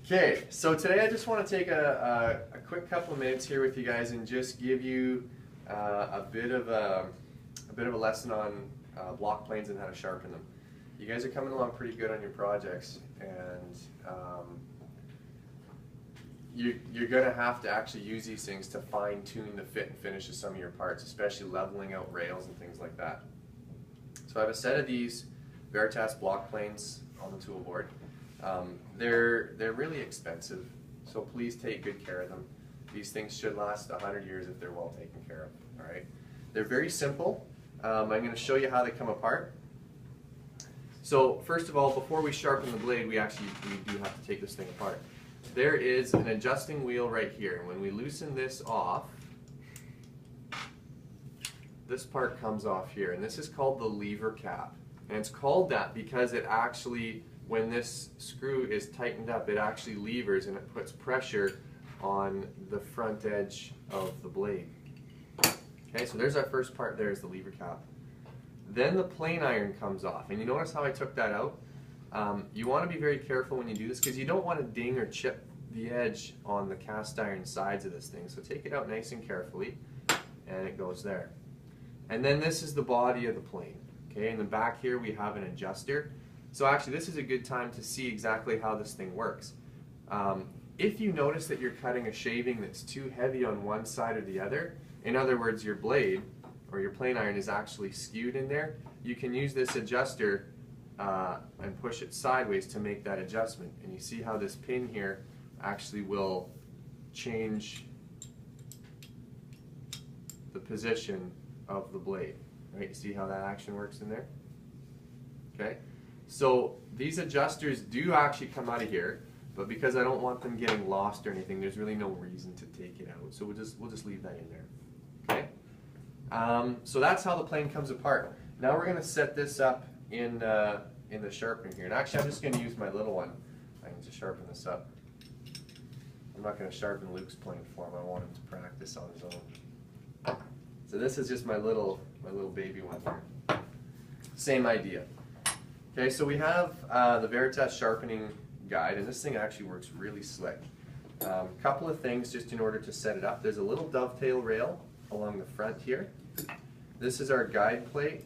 Okay, so today I just want to take a quick couple of minutes here with you guys and just give you a bit of a lesson on block planes and how to sharpen them. You guys are coming along pretty good on your projects, and you're going to have to actually use these things to fine-tune the fit and finish of some of your parts, especially leveling out rails and things like that. So I have a set of these Veritas block planes on the tool board. They're really expensive, so please take good care of them. These things should last 100 years if they're well taken care of. All right, they're very simple. I'm going to show you how they come apart. So first of all, before we sharpen the blade, we do have to take this thing apart. There is an adjusting wheel right here. When we loosen this off, this part comes off here, and this is called the lever cap. And it's called that because it actually, when this screw is tightened up, it actually levers and it puts pressure on the front edge of the blade. Okay, so there's our first part. There's the lever cap. Then the plane iron comes off, and you notice how I took that out? You want to be very careful when you do this because you don't want to ding or chip the edge on the cast iron sides of this thing. So take it out nice and carefully, and it goes there. And then this is the body of the plane. Okay, in the back here we have an adjuster. So actually this is a good time to see exactly how this thing works. If you notice that you're cutting a shaving that's too heavy on one side or the other, in other words your blade or your plane iron is actually skewed in there, you can use this adjuster and push it sideways to make that adjustment. And you see how this pin here actually will change the position of the blade. Right? You see how that action works in there? Okay. So these adjusters do actually come out of here, but because I don't want them getting lost or anything, there's really no reason to take it out. So we'll just leave that in there. Okay. So that's how the plane comes apart. Now we're going to set this up in the sharpening here. And actually, I'm just going to use my little one. I can just sharpen this up. I'm not going to sharpen Luke's plane for him. I want him to practice on his own. So this is just my little baby one here. Same idea. Okay, so we have the Veritas sharpening guide, and this thing actually works really slick. Couple of things just in order to set it up. There's a little dovetail rail along the front here. This is our guide plate,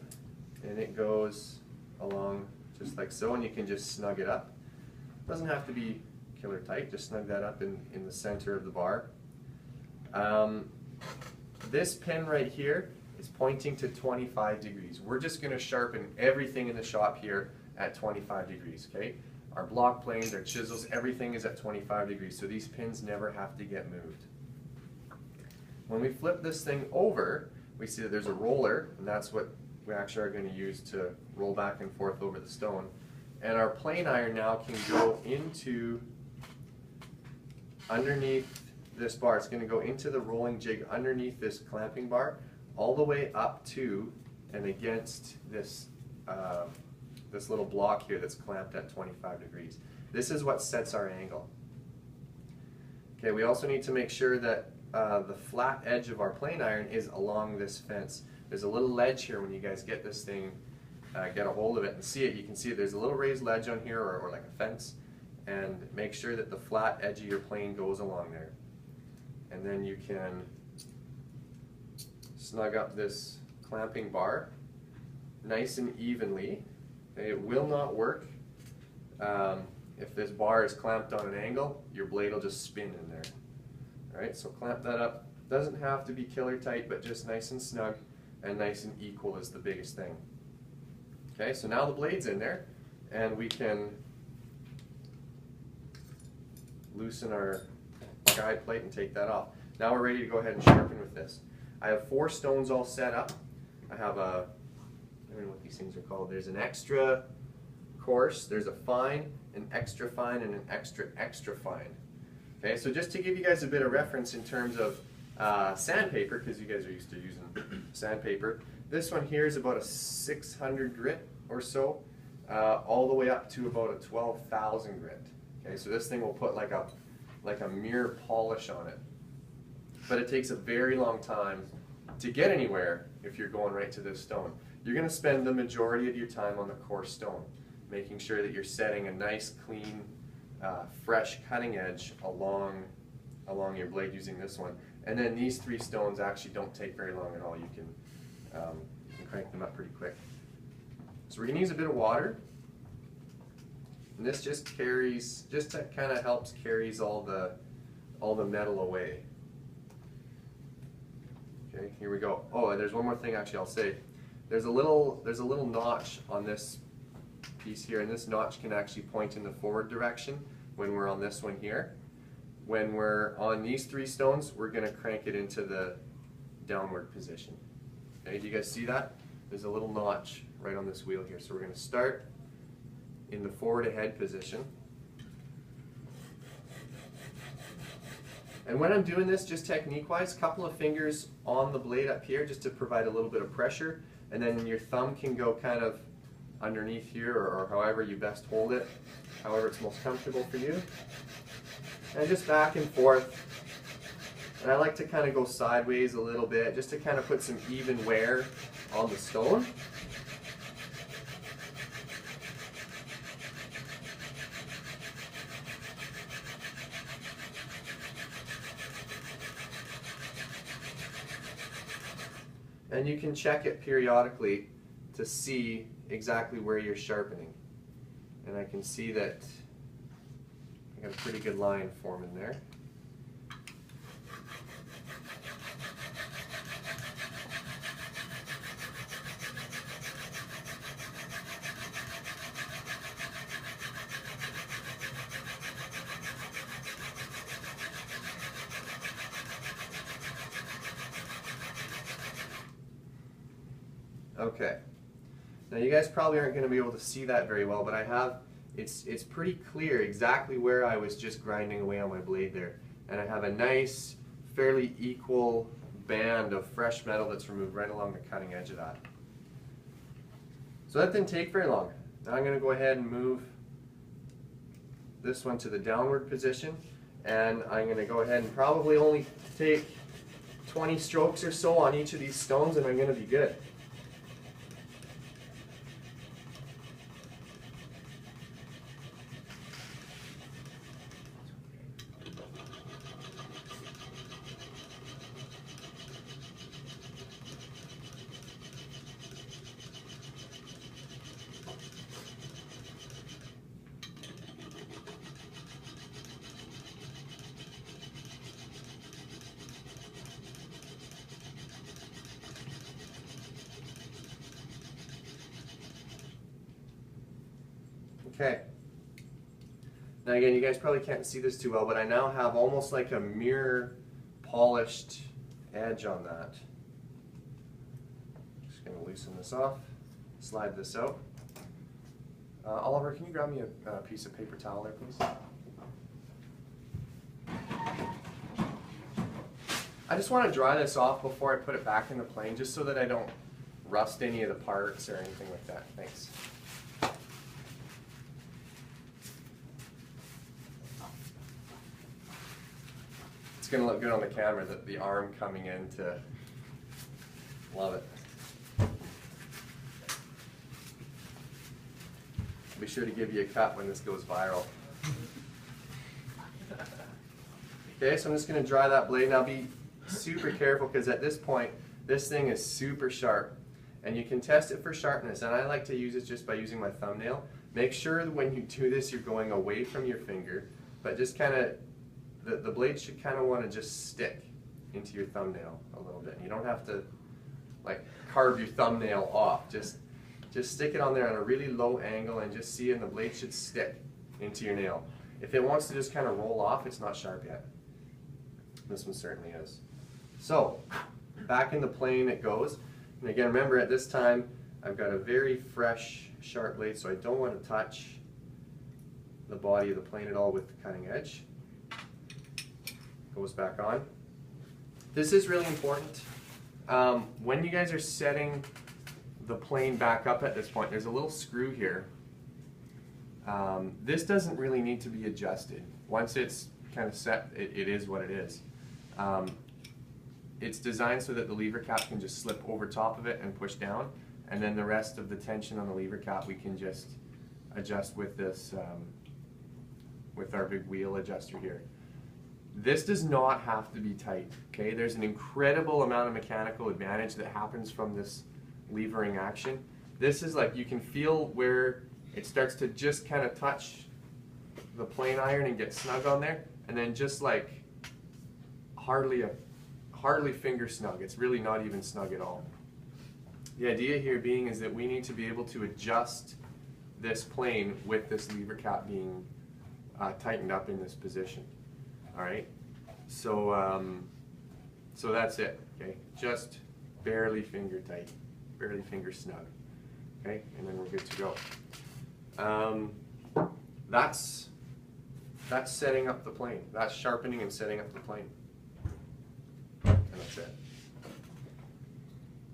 and it goes along just like so, and you can just snug it up. Doesn't have to be killer tight, just snug that up in the center of the bar. This pin right here is pointing to 25 degrees. We're just going to sharpen everything in the shop here at 25 degrees, okay? Our block planes, our chisels, everything is at 25 degrees, so these pins never have to get moved. When we flip this thing over, we see that there's a roller, and that's what we actually are going to use to roll back and forth over the stone. And our plane iron now can go into underneath this bar. It's going to go into the rolling jig underneath this clamping bar, all the way up to and against this this little block here that's clamped at 25 degrees. This is what sets our angle. Okay, we also need to make sure that the flat edge of our plane iron is along this fence. There's a little ledge here. When you guys get this thing, get a hold of it and see it, you can see there's a little raised ledge on here, or like a fence, and make sure that the flat edge of your plane goes along there. And then you can snug up this clamping bar nice and evenly. Okay, it will not work if this bar is clamped on an angle. Your blade will just spin in there. All right, so clamp that up. Doesn't have to be killer tight, but just nice and snug and nice and equal is the biggest thing. Okay, so now the blade's in there, and we can loosen our guide plate and take that off. Now we're ready to go ahead and sharpen with this. I have 4 stones all set up. I have I don't know what these things are called. There's an extra coarse, there's a fine, an extra fine, and an extra extra fine. Okay, so just to give you guys a bit of reference in terms of sandpaper, because you guys are used to using sandpaper, this one here is about a 600 grit or so, all the way up to about a 12,000 grit. Okay, so this thing will put like a mirror polish on it. But it takes a very long time to get anywhere if you're going right to this stone. You're going to spend the majority of your time on the coarse stone, making sure that you're setting a nice, clean fresh cutting edge along your blade using this one. And then these 3 stones actually don't take very long at all. You can crank them up pretty quick. So we're going to use a bit of water. And this just kind of helps carries all the metal away. Okay, here we go. Oh, and there's one more thing actually I'll say. There's a little notch on this piece here, and this notch can actually point in the forward direction when we're on this one here. When we're on these 3 stones, we're going to crank it into the downward position. Okay, do you guys see that? There's a little notch right on this wheel here. So we're going to start in the forward ahead position. And when I'm doing this, just technique-wise, a couple of fingers on the blade up here just to provide a little bit of pressure, and then your thumb can go kind of underneath here, or however you best hold it, however it's most comfortable for you. And just back and forth. And I like to kind of go sideways a little bit, just to kind of put some even wear on the stone. And you can check it periodically to see exactly where you're sharpening. And I can see that I got a pretty good line forming there. Okay, now you guys probably aren't going to be able to see that very well, but I have, it's pretty clear exactly where I was just grinding away on my blade there. And I have a nice, fairly equal band of fresh metal that's removed right along the cutting edge of that. So that didn't take very long. Now I'm going to go ahead and move this one to the downward position, and I'm going to go ahead and probably only take 20 strokes or so on each of these stones, and I'm going to be good. Okay. Now again, you guys probably can't see this too well, but I now have almost like a mirror polished edge on that. Just going to loosen this off, slide this out. Oliver, can you grab me a piece of paper towel there, please? I just want to dry this off before I put it back in the plane, just so that I don't rust any of the parts or anything like that. Thanks. It's going to look good on the camera, that the arm coming in to love it. Be sure to give you a cut when this goes viral. Okay, so I'm just going to dry that blade. Now be super careful, because at this point this thing is super sharp, and you can test it for sharpness, and I like to use it just by using my thumbnail. Make sure that when you do this you're going away from your finger, but just kind of the blade should kind of want to just stick into your thumbnail a little bit. You don't have to like carve your thumbnail off. Just stick it on there on a really low angle and just see, and the blade should stick into your nail. If it wants to just kind of roll off, it's not sharp yet. This one certainly is. So back in the plane it goes. And again, remember at this time I've got a very fresh sharp blade, so I don't want to touch the body of the plane at all with the cutting edge. Goes back on. This is really important. When you guys are setting the plane back up at this point, there's a little screw here. This doesn't really need to be adjusted. Once it's kind of set, it is what it is. It's designed so that the lever cap can just slip over top of it and push down, and then the rest of the tension on the lever cap we can just adjust with this with our big wheel adjuster here. This does not have to be tight, okay? There's an incredible amount of mechanical advantage that happens from this levering action. This is like, you can feel where it starts to just kind of touch the plane iron and get snug on there, and then just like hardly finger snug. It's really not even snug at all. The idea here being is that we need to be able to adjust this plane with this lever cap being tightened up in this position. All right, so so that's it. Okay, just barely finger tight, barely finger snug. Okay, and then we're good to go. That's setting up the plane. That's sharpening and setting up the plane.